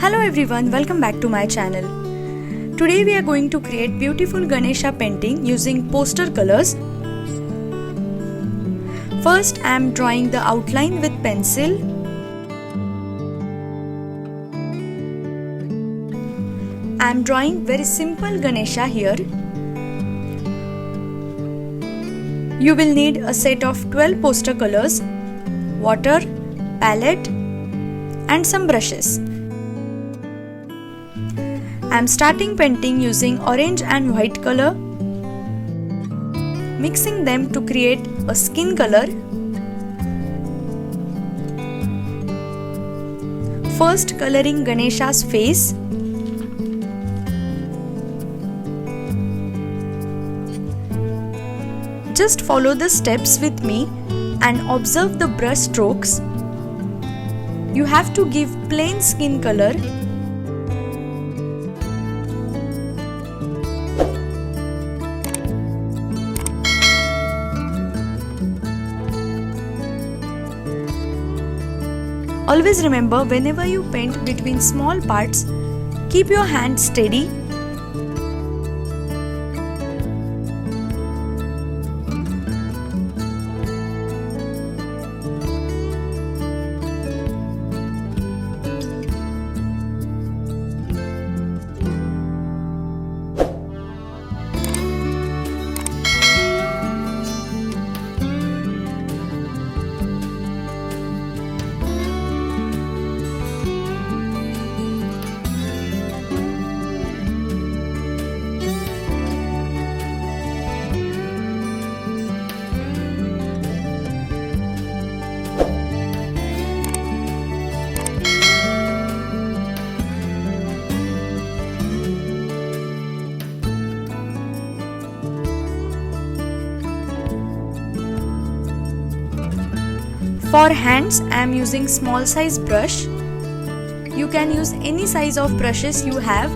Hello everyone, welcome back to my channel. Today we are going to create beautiful Ganesha painting using poster colors. First I am drawing the outline with pencil. I am drawing very simple Ganesha here. You will need a set of 12 poster colors, water, palette and some brushes. I am starting painting using orange and white color, mixing them to create a skin color. First coloring Ganesha's face. Just follow the steps with me and observe the brush strokes. You have to give plain skin color. Always remember, whenever you paint between small parts, keep your hand steady. For hands, I am using small size brush. You can use any size of brushes you have.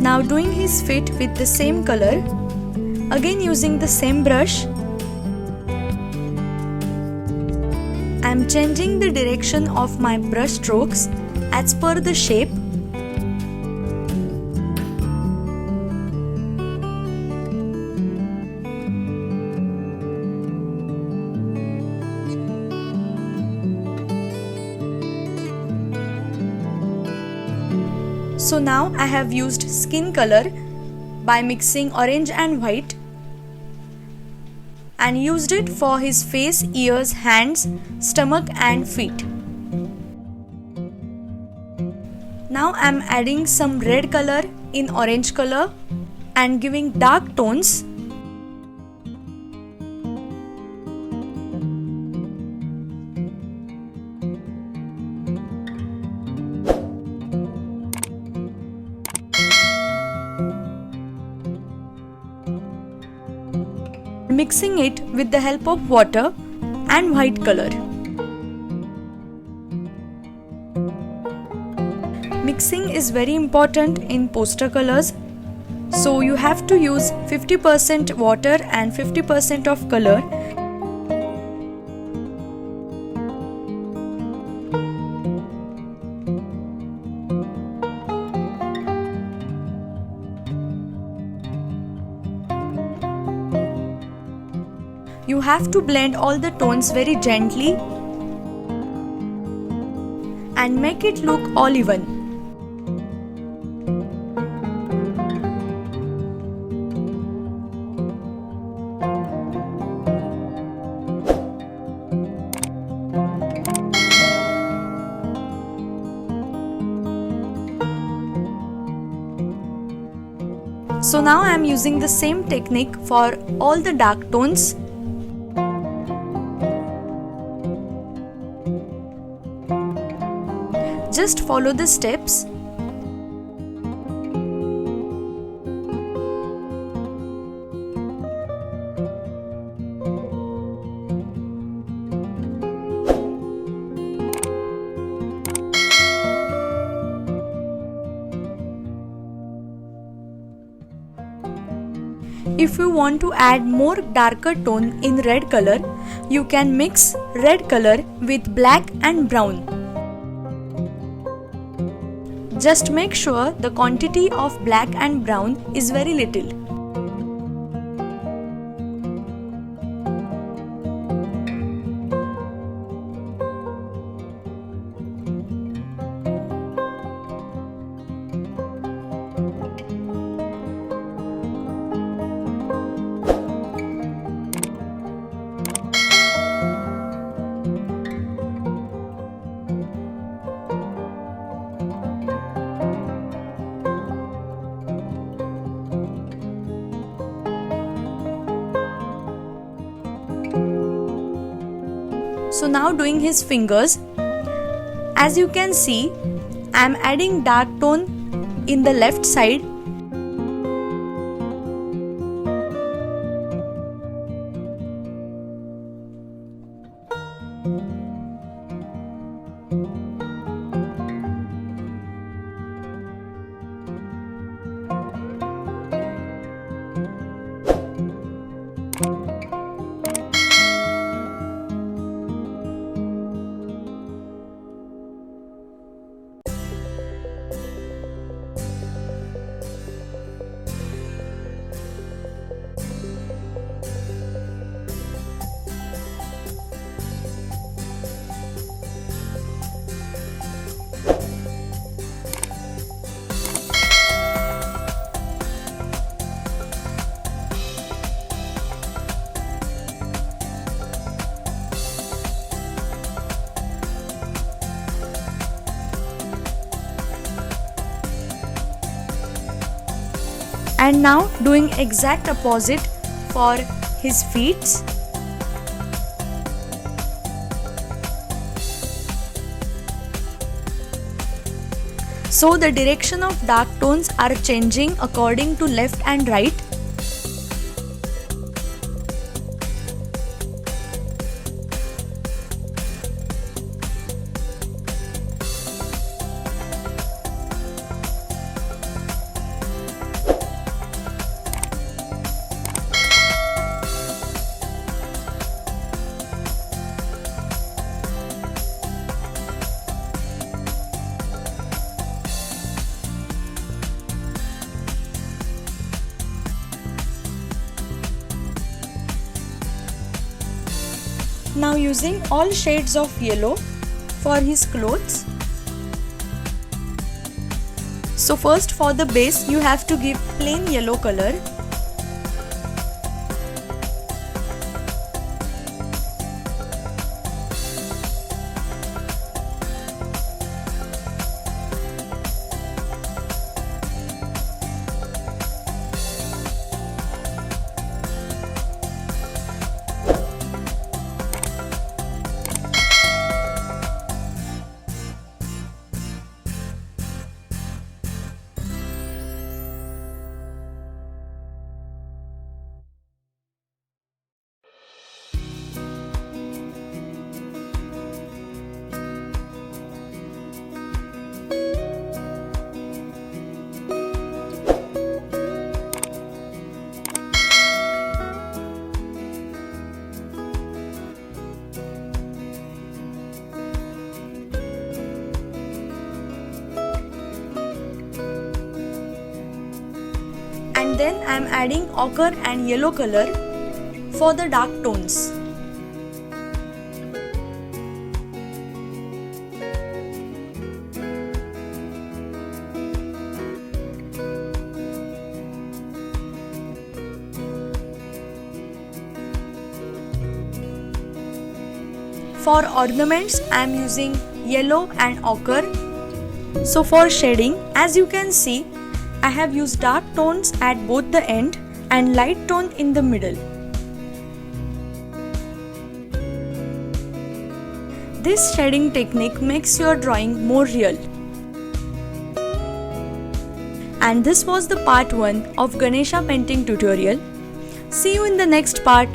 Now doing his feet with the same color, again using the same brush. I am changing the direction of my brush strokes as per the shape. So now I have used skin color by mixing orange and white and used it for his face, ears, hands, stomach and feet. Now I am adding some red color in orange color and giving dark tones. Mixing it with the help of water and white color. Mixing is very important in poster colors, so you have to use 50% water and 50% of color. You have to blend all the tones very gently and make it look all even. So now I am using the same technique for all the dark tones. Just follow the steps. If you want to add more darker tone in red color, you can mix red color with black and brown. Just make sure the quantity of black and brown is very little. So now doing his fingers. As you can see, I am adding dark tone in the left side. And now doing exact opposite for his feet. So the direction of dark tones are changing according to left and right. Now using all shades of yellow for his clothes. So first for the base you have to give plain yellow color. And then I am adding ochre and yellow color for the dark tones. For ornaments I am using yellow and ochre. So for shading, as you can see, I have used dark tones at both the end and light tone in the middle. This shading technique makes your drawing more real. And this was the part 1 of Ganesha painting tutorial. See you in the next part.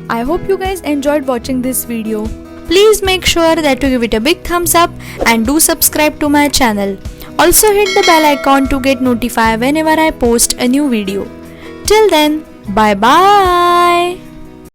I hope you guys enjoyed watching this video. Please make sure that you give it a big thumbs up and do subscribe to my channel. Also hit the bell icon to get notified whenever I post a new video. Till then, bye bye.